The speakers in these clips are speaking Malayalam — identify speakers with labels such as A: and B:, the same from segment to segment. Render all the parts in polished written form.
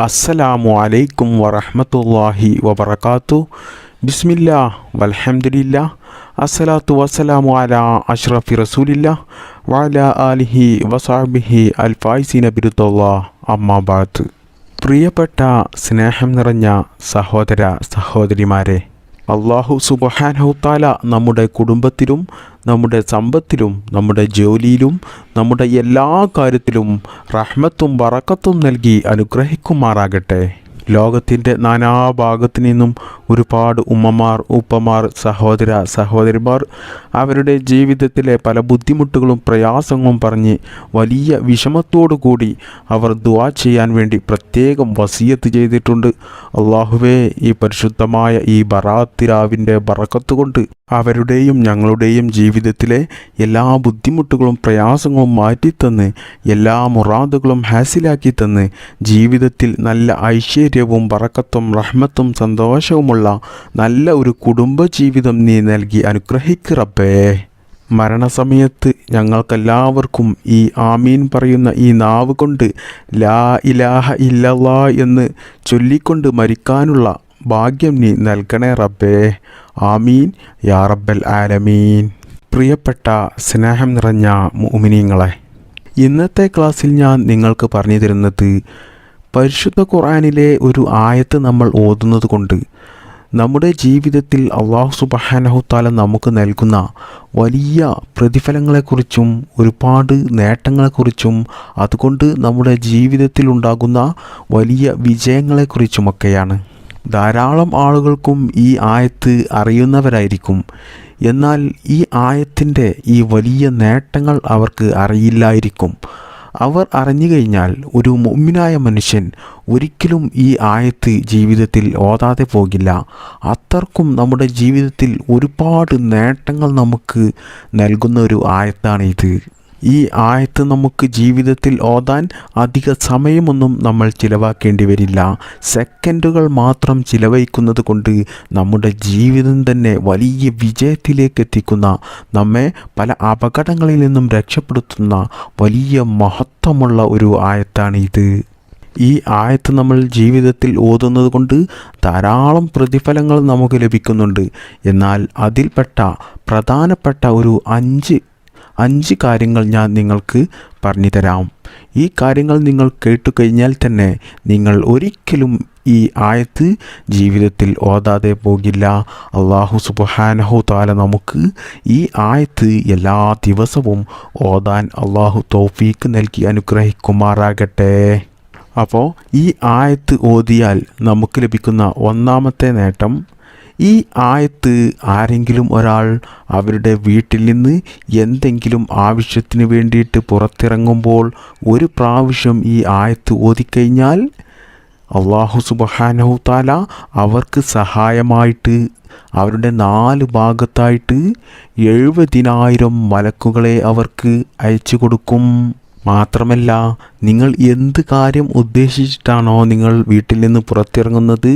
A: അസ്സലാമു അലൈക്കും വറഹ്മത്തുള്ളാഹി വബറകാത്തു. ബിസ്മില്ലാ വൽഹംദുലില്ലാ അസ്സലാത്തു വസ്സലാമു അലാ അഷ്റഫി റസൂലില്ലാ വഅലാ ആലിഹി വസഹ്ബിഹി അൽ ഫായിസീന ബിറുദല്ലാഹ്. അമ്മാ ബഅദ്. പ്രിയപ്പെട്ട സ്നേഹം നിറഞ്ഞ സഹോദര സഹോദരിമാരെ, അല്ലാഹു സുബ്ഹാനഹു തആല നമ്മുടെ കുടുംബത്തിലും നമ്മുടെ സമ്പത്തിലും നമ്മുടെ ജോലിയിലും നമ്മുടെ എല്ലാ കാര്യത്തിലും റഹ്മത്തും ബറക്കത്തും നൽകി അനുഗ്രഹിക്കുമാറാകട്ടെ. ലോകത്തിൻ്റെ നാനാഭാഗത്തു നിന്നും ഒരുപാട് ഉമ്മമാർ, ഉപ്പമാർ, സഹോദര സഹോദരിമാർ അവരുടെ ജീവിതത്തിലെ പല ബുദ്ധിമുട്ടുകളും പ്രയാസങ്ങളും പറഞ്ഞ് വലിയ വിഷമത്തോടു കൂടി അവർ ദുആ ചെയ്യാൻ വേണ്ടി പ്രത്യേകം വസിയത്ത് ചെയ്തിട്ടുണ്ട്. അള്ളാഹുവേ, ഈ പരിശുദ്ധമായ ഈ ബറാത്ത് രാവിൻ്റെ ബറക്കത്ത് കൊണ്ട് അവരുടെയും ഞങ്ങളുടെയും ജീവിതത്തിലെ എല്ലാ ബുദ്ധിമുട്ടുകളും പ്രയാസങ്ങളും മാറ്റിത്തന്ന് എല്ലാ മുറാദുകളും ഹാസിലാക്കി തന്ന് ജീവിതത്തിൽ നല്ല ഐശ്വര്യവും ബറക്കത്തും റഹ്മത്തും സന്തോഷവുമുള്ള നല്ല ഒരു കുടുംബജീവിതം നീ നൽകി അനുഗ്രഹിക്ക് റബ്ബേ. മരണസമയത്ത് ഞങ്ങൾക്കെല്ലാവർക്കും ഈ ആമീൻ പറയുന്ന ഈ നാവ് കൊണ്ട് ലാ ഇലാഹ ഇല്ലല്ലാ എന്ന് ചൊല്ലിക്കൊണ്ട് മരിക്കാനുള്ള ഭാഗ്യം നീ നൽകണേ റബ്ബേ. ആമീൻ യാ റബ്ബൽ ആലമീൻ. പ്രിയപ്പെട്ട സ്നേഹം നിറഞ്ഞ മുഅ്മിനീങ്ങളെ, ഇന്നത്തെ ക്ലാസ്സിൽ ഞാൻ നിങ്ങൾക്ക് പറഞ്ഞു തരുന്നത് പരിശുദ്ധ ഖുർആനിലെ ഒരു ആയത്ത് നമ്മൾ ഓതുന്നത് കൊണ്ട് നമ്മുടെ ജീവിതത്തിൽ അല്ലാഹു സുബ്ഹാനഹു തആല നമുക്ക് നൽകുന്ന വലിയ പ്രതിഫലങ്ങളെക്കുറിച്ചും ഒരുപാട് നേട്ടങ്ങളെക്കുറിച്ചും അതുകൊണ്ട് നമ്മുടെ ജീവിതത്തിൽ ഉണ്ടാകുന്ന വലിയ വിജയങ്ങളെക്കുറിച്ചുമൊക്കെയാണ്. ധാരാളം ആളുകൾക്കും ഈ ആയത്ത് അറിയുന്നവരായിരിക്കും. എന്നാൽ ഈ ആയത്തിൻ്റെ ഈ വലിയ നേട്ടങ്ങൾ അവർക്ക് അറിയില്ലായിരിക്കും. അവർ അറിഞ്ഞു കഴിഞ്ഞാൽ ഒരു മുഅ്മിനായ മനുഷ്യൻ ഒരിക്കലും ഈ ആയത്ത് ജീവിതത്തിൽ ഓതാതെ പോകില്ല. അത്രക്കും നമ്മുടെ ജീവിതത്തിൽ ഒരുപാട് നേട്ടങ്ങൾ നമുക്ക് നൽകുന്ന ഒരു ആയത്താണ് ഇത്. ഈ ആയത്ത് നമുക്ക് ജീവിതത്തിൽ ഓതാൻ അധിക സമയമൊന്നും നമ്മൾ ചിലവാക്കേണ്ടി വരില്ല. സെക്കൻഡുകൾ മാത്രം ചിലവഴിക്കുന്നത് കൊണ്ട് നമ്മുടെ ജീവിതം തന്നെ വലിയ വിജയത്തിലേക്ക് എത്തിക്കുന്ന, നമ്മെ പല അപകടങ്ങളിൽ നിന്നും രക്ഷപ്പെടുത്തുന്ന വലിയ മഹത്വമുള്ള ഒരു ആയത്താണ് ഇത്. ഈ ആയത്ത് നമ്മൾ ജീവിതത്തിൽ ഓതുന്നത് കൊണ്ട് ധാരാളം പ്രതിഫലങ്ങൾ നമുക്ക് ലഭിക്കുന്നുണ്ട്. എന്നാൽ അതിൽപ്പെട്ട പ്രധാനപ്പെട്ട ഒരു അഞ്ച് കാര്യങ്ങൾ ഞാൻ നിങ്ങൾക്ക് പറഞ്ഞു തരാം. ഈ കാര്യങ്ങൾ നിങ്ങൾ കേട്ടുകഴിഞ്ഞാൽ തന്നെ നിങ്ങൾ ഒരിക്കലും ഈ ആയത്ത് ജീവിതത്തിൽ ഓതാതെ പോകില്ല. അല്ലാഹു സുബ്ഹാനഹു തആല നമുക്ക് ഈ ആയത്ത് എല്ലാ ദിവസവും ഓതാൻ അല്ലാഹു തൗഫീക്ക് നൽകി അനുഗ്രഹിക്കുമാറാകട്ടെ. അപ്പോൾ ഈ ആയത്ത് ഓതിയാൽ നമുക്ക് ലഭിക്കുന്ന ഒന്നാമത്തെ നേട്ടം, ഈ ആയത്ത് ആരെങ്കിലും ഒരാൾ അവരുടെ വീട്ടിൽ നിന്ന് എന്തെങ്കിലും ആവശ്യത്തിന് വേണ്ടിയിട്ട് പുറത്തിറങ്ങുമ്പോൾ ഒരു പ്രാവശ്യം ഈ ആയത്ത് ഓതിക്കഴിഞ്ഞാൽ അല്ലാഹു സുബ്ഹാനഹു തആല അവർക്ക് സഹായമായിട്ട് അവരുടെ 4 ഭാഗത്തായിട്ട് 70,000 മലക്കുകളെ അവർക്ക് അയച്ചു കൊടുക്കും. മാത്രമല്ല, നിങ്ങൾ എന്ത് കാര്യം ഉദ്ദേശിച്ചിട്ടാണോ നിങ്ങൾ വീട്ടിൽ നിന്ന് പുറത്തിറങ്ങുന്നത്,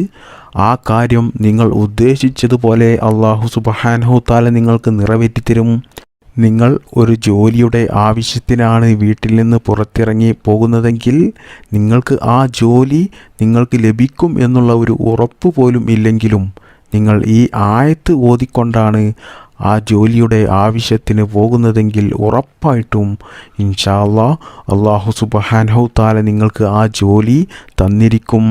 A: ആ കാര്യം നിങ്ങൾ ഉദ്ദേശിച്ചതുപോലെ അല്ലാഹു സുബ്ഹാനഹു തആല നിങ്ങൾക്ക് നിറവേറ്റിത്തരും. നിങ്ങൾ ഒരു ജോലിയുടെ ആവശ്യത്തിനാണ് വീട്ടിൽ നിന്ന് പുറത്തിറങ്ങി പോകുന്നതെങ്കിൽ നിങ്ങൾക്ക് ആ ജോലി നിങ്ങൾക്ക് ലഭിക്കും എന്നുള്ള ഒരു ഉറപ്പ് പോലും ഇല്ലെങ്കിലും നിങ്ങൾ ഈ ആയത്ത് ഓതിക്കൊണ്ടാണ് ആ ജോലിയുടെ ആവശ്യത്തിന് പോകുന്നതെങ്കിൽ ഉറപ്പായിട്ടും ഇൻഷാ അല്ലാഹ് അല്ലാഹു സുബ്ഹാനഹു തആല നിങ്ങൾക്ക് ആ ജോലി തന്നിരിക്കും.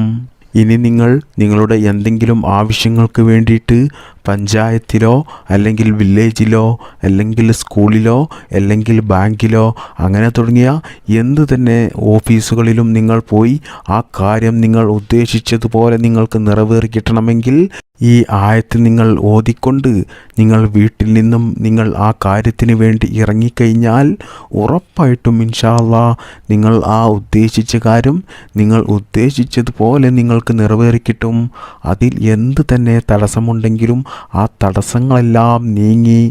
A: ഇനി നിങ്ങൾ നിങ്ങളുടെ എന്തെങ്കിലും ആവശ്യങ്ങൾക്ക് വേണ്ടിയിട്ട് പഞ്ചായത്തിലോ അല്ലെങ്കിൽ വില്ലേജിലോ അല്ലെങ്കിൽ സ്കൂളിലോ അല്ലെങ്കിൽ ബാങ്കിലോ അങ്ങനെ തുടങ്ങിയ എന്ത് തന്നെ ഓഫീസുകളിലും നിങ്ങൾ പോയി ആ കാര്യം നിങ്ങൾ ഉദ്ദേശിച്ചതുപോലെ നിങ്ങൾക്ക് നിറവേറി കിട്ടണമെങ്കിൽ ഈ ആയത്ത് നിങ്ങൾ ഓതിക്കൊണ്ട് നിങ്ങൾ വീട്ടിൽ നിന്നും നിങ്ങൾ ആ കാര്യത്തിന് വേണ്ടി ഇറങ്ങിക്കഴിഞ്ഞാൽ ഉറപ്പായിട്ടും ഇൻഷാ അല്ലാഹ് നിങ്ങൾ ആ ഉദ്ദേശിച്ച കാര്യം നിങ്ങൾ ഉദ്ദേശിച്ചതുപോലെ നിങ്ങൾക്ക് നിറവേറിക്കിട്ടും. അതിൽ എന്ത് തന്നെ തടസ്സമുണ്ടെങ്കിലും ആ തടസ്സങ്ങളെല്ലാം നീങ്ങി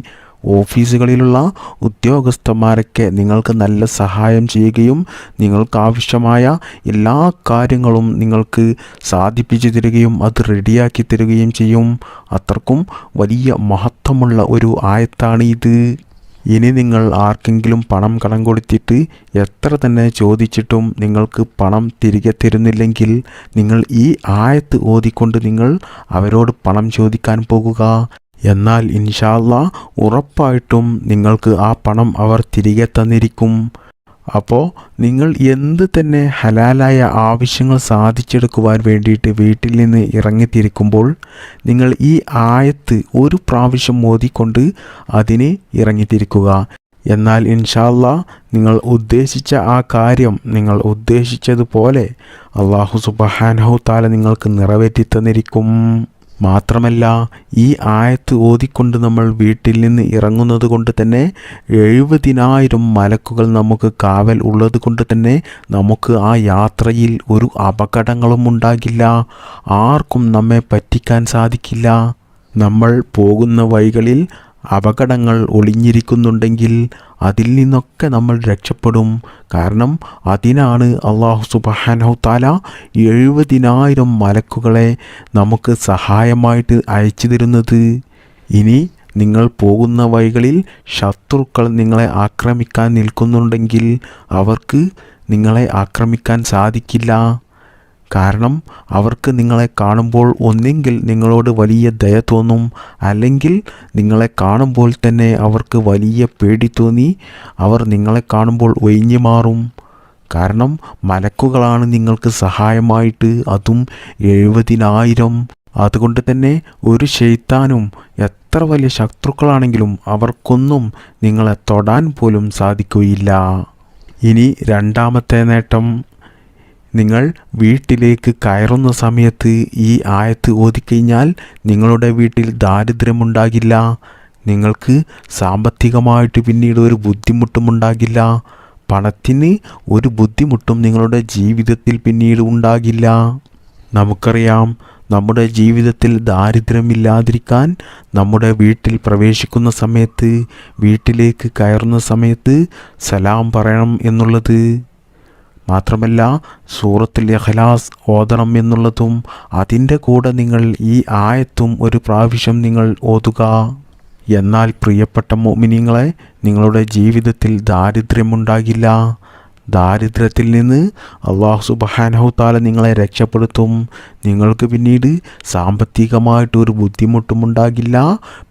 A: ഓഫീസുകളിലുള്ള ഉദ്യോഗസ്ഥന്മാരൊക്കെ നിങ്ങൾക്ക് നല്ല സഹായം ചെയ്യുകയും നിങ്ങൾക്കാവശ്യമായ എല്ലാ കാര്യങ്ങളും നിങ്ങൾക്ക് സാധിപ്പിച്ചു തരികയും അത് റെഡിയാക്കി തരികയും ചെയ്യും. അത്രക്കും വലിയ മഹത്വമുള്ള ഒരു ആയത്താണ് ഇത്. ഇനി നിങ്ങൾ ആർക്കെങ്കിലും പണം കടം കൊടുത്തിട്ട് എത്ര തന്നെ ചോദിച്ചിട്ടും നിങ്ങൾക്ക് പണം തിരികെ തരുന്നില്ലെങ്കിൽ നിങ്ങൾ ഈ ആയത്ത് ഓതിക്കൊണ്ട് നിങ്ങൾ അവരോട് പണം ചോദിക്കാൻ പോകുക. എന്നാൽ ഇൻഷാ അല്ലാഹ് ഉറപ്പായിട്ടും നിങ്ങൾക്ക് ആ പണം അവർ തിരികെ തന്നിരിക്കും. അപ്പോൾ നിങ്ങൾ എന്ത് തന്നെ ഹലാലായ ആവശ്യങ്ങൾ സാധിച്ചെടുക്കുവാൻ വേണ്ടിയിട്ട് വീട്ടിൽ നിന്ന് ഇറങ്ങിത്തിരിക്കുമ്പോൾ നിങ്ങൾ ഈ ആയത്ത് ഒരു പ്രാവശ്യം ഓതിക്കൊണ്ട് അതിന് ഇറങ്ങിത്തിരിക്കുക. എന്നാൽ ഇൻഷാ അല്ലാഹ് നിങ്ങൾ ഉദ്ദേശിച്ച ആ കാര്യം നിങ്ങൾ ഉദ്ദേശിച്ചതുപോലെ അല്ലാഹു സുബ്ഹാനഹു തആല നിങ്ങൾക്ക് നിറവേറ്റി തന്നിരിക്കും. മാത്രമല്ല ഈ ആയത്ത് ഓതിക്കൊണ്ട് നമ്മൾ വീട്ടിൽ നിന്ന് ഇറങ്ങുന്നത് കൊണ്ട് തന്നെ 70,000 മലക്കുകൾ നമുക്ക് കാവൽ ഉള്ളത് കൊണ്ട് തന്നെ നമുക്ക് ആ യാത്രയിൽ ഒരു അപകടങ്ങളും ഉണ്ടാകില്ല. ആർക്കും നമ്മെ പറ്റിക്കാൻ സാധിക്കില്ല. നമ്മൾ പോകുന്ന വഴികളിൽ അപകടങ്ങൾ ഒളിഞ്ഞിരിക്കുന്നുണ്ടെങ്കിൽ അതിൽ നിന്നൊക്കെ നമ്മൾ രക്ഷപ്പെടും. കാരണം അതിനാണ് അല്ലാഹു സുബ്ഹാനഹു തആല 70,000 മലക്കുകളെ നമുക്ക് സഹായമായിട്ട് അയച്ചു തരുന്നത്. ഇനി നിങ്ങൾ പോകുന്ന വഴികളിൽ ശത്രുക്കൾ നിങ്ങളെ ആക്രമിക്കാൻ നിൽക്കുന്നുണ്ടെങ്കിൽ അവർക്ക് നിങ്ങളെ ആക്രമിക്കാൻ സാധിക്കില്ല. കാരണം അവർക്ക് നിങ്ങളെ കാണുമ്പോൾ ഒന്നെങ്കിൽ നിങ്ങളോട് വലിയ ദയ തോന്നും, അല്ലെങ്കിൽ നിങ്ങളെ കാണുമ്പോൾ തന്നെ അവർക്ക് വലിയ പേടി തോന്നി അവർ നിങ്ങളെ കാണുമ്പോൾ ഒഴിഞ്ഞു മാറും. കാരണം മലക്കുകളാണ് നിങ്ങൾക്ക് സഹായമായിട്ട്, അതും 70,000. അതുകൊണ്ട് തന്നെ ഒരു ശൈത്താനും എത്ര വലിയ ശത്രുക്കളാണെങ്കിലും അവർക്കൊന്നും നിങ്ങളെ തൊടാൻ പോലും സാധിക്കുകയില്ല. ഇനി രണ്ടാമത്തെ നേട്ടം, നിങ്ങൾ വീട്ടിലേക്ക് കയറുന്ന സമയത്ത് ഈ ആയത്ത് ഓതിക്കഴിഞ്ഞാൽ നിങ്ങളുടെ വീട്ടിൽ ദാരിദ്ര്യമുണ്ടാകില്ല. നിങ്ങൾക്ക് സാമ്പത്തികമായിട്ട് പിന്നീട് ഒരു ബുദ്ധിമുട്ടുമുണ്ടാകില്ല. പണത്തിന് ഒരു ബുദ്ധിമുട്ടും നിങ്ങളുടെ ജീവിതത്തിൽ പിന്നീട് ഉണ്ടാകില്ല. നമുക്കറിയാം, നമ്മുടെ ജീവിതത്തിൽ ദാരിദ്ര്യമില്ലാതിരിക്കാൻ നമ്മുടെ വീട്ടിൽ പ്രവേശിക്കുന്ന സമയത്ത്, വീട്ടിലേക്ക് കയറുന്ന സമയത്ത് സലാം പറയണം എന്നുള്ളത്. മാത്രമല്ല സൂറത്തുൽ ഇഖ്ലാസ് ഓതണം എന്നുള്ളതും, അതിൻ്റെ കൂടെ നിങ്ങൾ ഈ ആയത്തും ഒരു പ്രാവശ്യം നിങ്ങൾ ഓതുക. എന്നാൽ പ്രിയപ്പെട്ട മുഅ്മിനീങ്ങളെ, നിങ്ങളുടെ ജീവിതത്തിൽ ദാരിദ്ര്യമുണ്ടാകില്ല. ദാരിദ്ര്യത്തിൽ നിന്ന് അല്ലാഹു സുബ്ഹാനഹു തആല നിങ്ങളെ രക്ഷപ്പെടുത്തും. നിങ്ങൾക്ക് പിന്നീട് സാമ്പത്തികമായിട്ട് ഒരു ബുദ്ധിമുട്ടുമുണ്ടാകില്ല,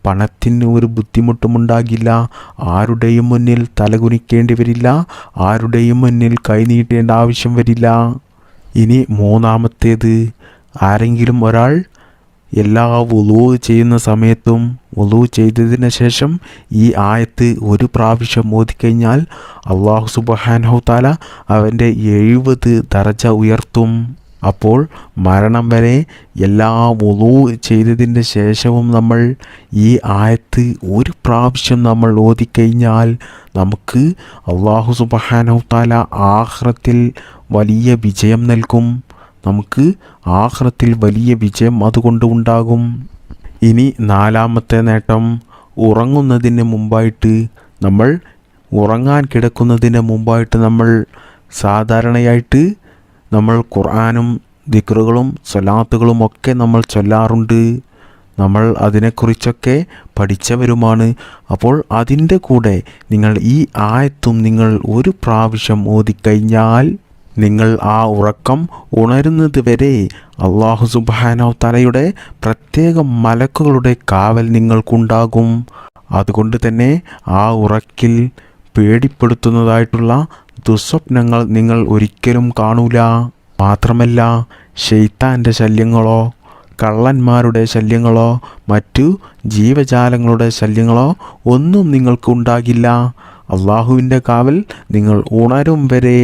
A: പണത്തിന് ഒരു ബുദ്ധിമുട്ടുമുണ്ടാകില്ല, ആരുടെയും മുന്നിൽ തലകുനിക്കേണ്ടി വരില്ല, ആരുടെയും മുന്നിൽ കൈനീട്ടേണ്ട ആവശ്യം വരില്ല. ഇനി മൂന്നാമത്തേത്, ആരെങ്കിലും ഒരാൾ എല്ലാ വുളൂ ചെയ്യുന്ന സമയത്തും വുളൂ ചെയ്തതിന് ശേഷം ഈ ആയത്ത് ഒരു പ്രാവശ്യം ഓതിക്കഴിഞ്ഞാൽ അല്ലാഹു സുബ്ഹാനഹു തആല അവൻ്റെ 70 ദറജ ഉയർത്തും. അപ്പോൾ മരണം വരെ എല്ലാ വുളൂ ചെയ്തതിൻ്റെ ശേഷവും നമ്മൾ ഈ ആയത്ത് ഒരു പ്രാവശ്യം നമ്മൾ ഓതിക്കഴിഞ്ഞാൽ നമുക്ക് അല്ലാഹു സുബ്ഹാനഹു തആല ആഖിറത്തിൽ വലിയ വിജയം നൽകും. നമുക്ക് ആഖിറത്തിൽ വലിയ വിജയം അതുകൊണ്ട് ഉണ്ടാകും. ഇനി നാലാമത്തെ നേട്ടം, ഉറങ്ങുന്നതിന് മുമ്പായിട്ട് നമ്മൾ ഉറങ്ങാൻ കിടക്കുന്നതിന് മുമ്പായിട്ട് നമ്മൾ സാധാരണയായിട്ട് നമ്മൾ ഖുർആനും ദിക്റുകളും സ്വലാത്തുകളും ഒക്കെ നമ്മൾ ചൊല്ലാറുണ്ട്. നമ്മൾ അതിനെക്കുറിച്ചൊക്കെ പഠിച്ചവരുമാണ്. അപ്പോൾ അതിൻ്റെ കൂടെ നിങ്ങൾ ഈ ആയത്തും നിങ്ങൾ ഒരു പ്രാവശ്യം ഓതിക്കഴിഞ്ഞാൽ നിങ്ങൾ ആ ഉറക്കം ഉണരുന്നത് വരെ അല്ലാഹു സുബ്ഹാനഹു തആലയുടെ പ്രത്യേക മലക്കുകളുടെ കാവൽ നിങ്ങൾക്കുണ്ടാകും. അതുകൊണ്ട് തന്നെ ആ ഉറക്കിൽ പേടിപ്പെടുത്തുന്നതായിട്ടുള്ള ദുസ്വപ്നങ്ങൾ നിങ്ങൾ ഒരിക്കലും കാണൂല. മാത്രമല്ല ശൈത്താൻ്റെ ശല്യങ്ങളോ കള്ളന്മാരുടെ ശല്യങ്ങളോ മറ്റു ജീവജാലങ്ങളുടെ ശല്യങ്ങളോ ഒന്നും നിങ്ങൾക്ക് ഉണ്ടാകില്ല. അള്ളാഹുവിൻ്റെ കാവൽ നിങ്ങൾ ഉണരും വരെ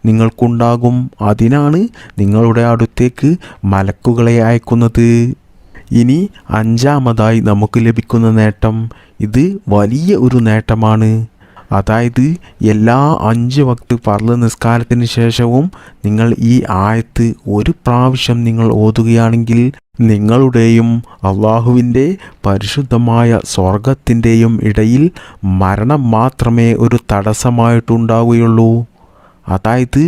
A: നിങ്ങൾക്കുണ്ടാകും. അതിനാണ് നിങ്ങളുടെ അടുത്തേക്ക് മലക്കുകളെ അയക്കുന്നത്. ഇനി അഞ്ചാമതായി നമുക്ക് ലഭിക്കുന്ന നേട്ടം, ഇത് വലിയ ഒരു നേട്ടമാണ്. അതായത് എല്ലാ 5 വക്ത് ഫർള് നിസ്കാരത്തിന് ശേഷവും നിങ്ങൾ ഈ ആയത്ത് ഒരു പ്രാവശ്യം നിങ്ങൾ ഓതുകയാണെങ്കിൽ നിങ്ങളുടെയും അള്ളാഹുവിൻ്റെ പരിശുദ്ധമായ സ്വർഗത്തിൻ്റെയും ഇടയിൽ മരണം മാത്രമേ ഒരു തടസ്സമായിട്ടുണ്ടാവുകയുള്ളൂ. അതായത്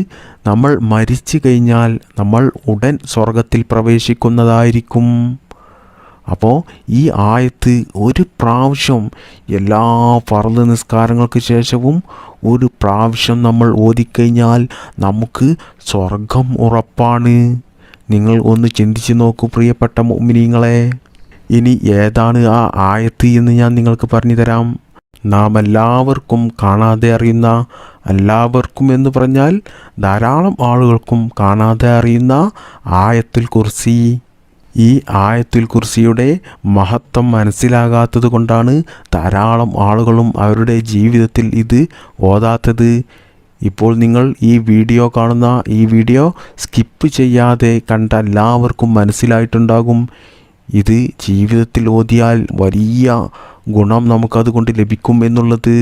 A: നമ്മൾ മരിച്ചു കഴിഞ്ഞാൽ നമ്മൾ ഉടൻ സ്വർഗത്തിൽ പ്രവേശിക്കുന്നതായിരിക്കും. അപ്പോൾ ഈ ആയത്ത് ഒരു പ്രാവശ്യം എല്ലാ ഫർള് നിസ്കാരങ്ങൾക്ക് ശേഷവും ഒരു പ്രാവശ്യം നമ്മൾ ഓതിക്കഴിഞ്ഞാൽ നമുക്ക് സ്വർഗം ഉറപ്പാണ്. നിങ്ങൾ ഒന്ന് ചിന്തിച്ച് നോക്കൂ പ്രിയപ്പെട്ട മുഅ്മിനീങ്ങളെ. ഇനി ഏതാണ് ആ ആയത്ത് എന്ന് ഞാൻ നിങ്ങൾക്ക് പറഞ്ഞു തരാം. നാം എല്ലാവർക്കും കാണാതെ അറിയുന്ന, എല്ലാവർക്കും എന്ന് പറഞ്ഞാൽ ധാരാളം ആളുകൾക്കും കാണാതെ അറിയുന്ന ആയത്തുൽ കുർസി. ഈ ആയത്തുൽ കുർസിയുടെ മഹത്വം മനസ്സിലാകാത്തത് കൊണ്ടാണ് ധാരാളം ആളുകളും അവരുടെ ജീവിതത്തിൽ ഇത് ഓതാത്തത്. ഇപ്പോൾ നിങ്ങൾ ഈ വീഡിയോ കാണുന്ന ഈ വീഡിയോ സ്കിപ്പ് ചെയ്യാതെ കണ്ട എല്ലാവർക്കും മനസ്സിലായിട്ടുണ്ടാകും ഇത് ജീവിതത്തിൽ ഓതിയാൽ വലിയ ഗുണം നമുക്കതുകൊണ്ട് ലഭിക്കും എന്നുള്ളത്.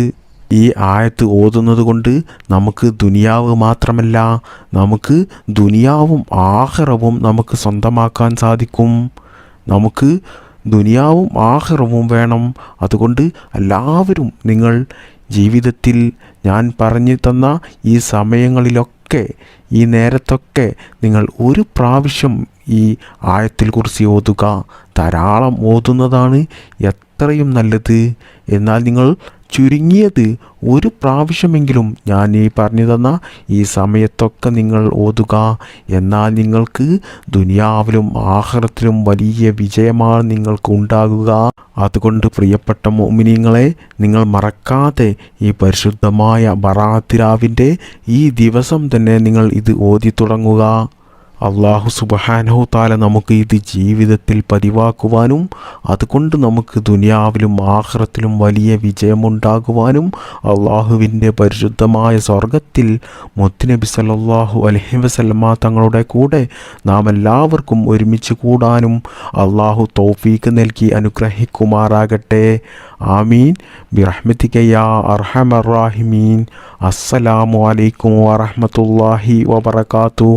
A: ഈ ആയത്ത് ഓതുന്നത് കൊണ്ട് നമുക്ക് ദുനിയാവ് മാത്രമല്ല, നമുക്ക് ദുനിയാവും ആഖിറവും നമുക്ക് സ്വന്തമാക്കാൻ സാധിക്കും. നമുക്ക് ദുനിയാവും ആഖിറവും വേണം. അതുകൊണ്ട് എല്ലാവരും നിങ്ങൾ ജീവിതത്തിൽ ഞാൻ പറഞ്ഞു തന്ന ഈ സമയങ്ങളിലൊക്കെ, ഈ നേരത്തൊക്കെ നിങ്ങൾ ഒരു പ്രാവശ്യം ഈ ആയത്തുൽ കുർസി ഓതുക. ധാരാളം ഓതുന്നതാണ് എത്രയും നല്ലത്. എന്നാൽ നിങ്ങൾ ചുരുങ്ങിയത് ഒരു പ്രാവശ്യമെങ്കിലും ഞാൻ ഈ പറഞ്ഞു തന്ന ഈ സമയത്തൊക്കെ നിങ്ങൾ ഓതുക. എന്നാൽ നിങ്ങൾക്ക് ദുനിയാവിലും ആഖിറത്തിലും വലിയ വിജയമാണ് നിങ്ങൾക്ക് ഉണ്ടാകുക. അതുകൊണ്ട് പ്രിയപ്പെട്ട മുഅ്മിനീങ്ങളെ, നിങ്ങൾ മറക്കാതെ ഈ പരിശുദ്ധമായ ബറാഅത്ത് രാവിൻ്റെ ഈ ദിവസം തന്നെ നിങ്ങൾ ഇത് ഓതി തുടങ്ങുക. അല്ലാഹു സുബ്ഹാനഹു തആല നമുക്ക് ഇത് ജീവിതത്തിൽ പതിവാക്കുവാനും അതുകൊണ്ട് നമുക്ക് ദുനിയാവിലും ആഖിറത്തിലും വലിയ വിജയമുണ്ടാകുവാനും അള്ളാഹുവിൻ്റെ പരിശുദ്ധമായ സ്വർഗത്തിൽ മുത്തുനബി സല്ലല്ലാഹു അലൈഹി വസല്ലമ തങ്ങളുടെ കൂടെ നാം എല്ലാവർക്കും ഒരുമിച്ച് കൂടാനും അള്ളാഹു തൗഫീഖ് നൽകി അനുഗ്രഹിക്കുമാറാകട്ടെ. ആമീൻ ബിറഹ്മതിക യാ അർഹമർ റാഹിമീൻ. അസ്സലാമു അലൈക്കും വറഹ്മത്തുള്ളാഹി വബറകാതുഹു.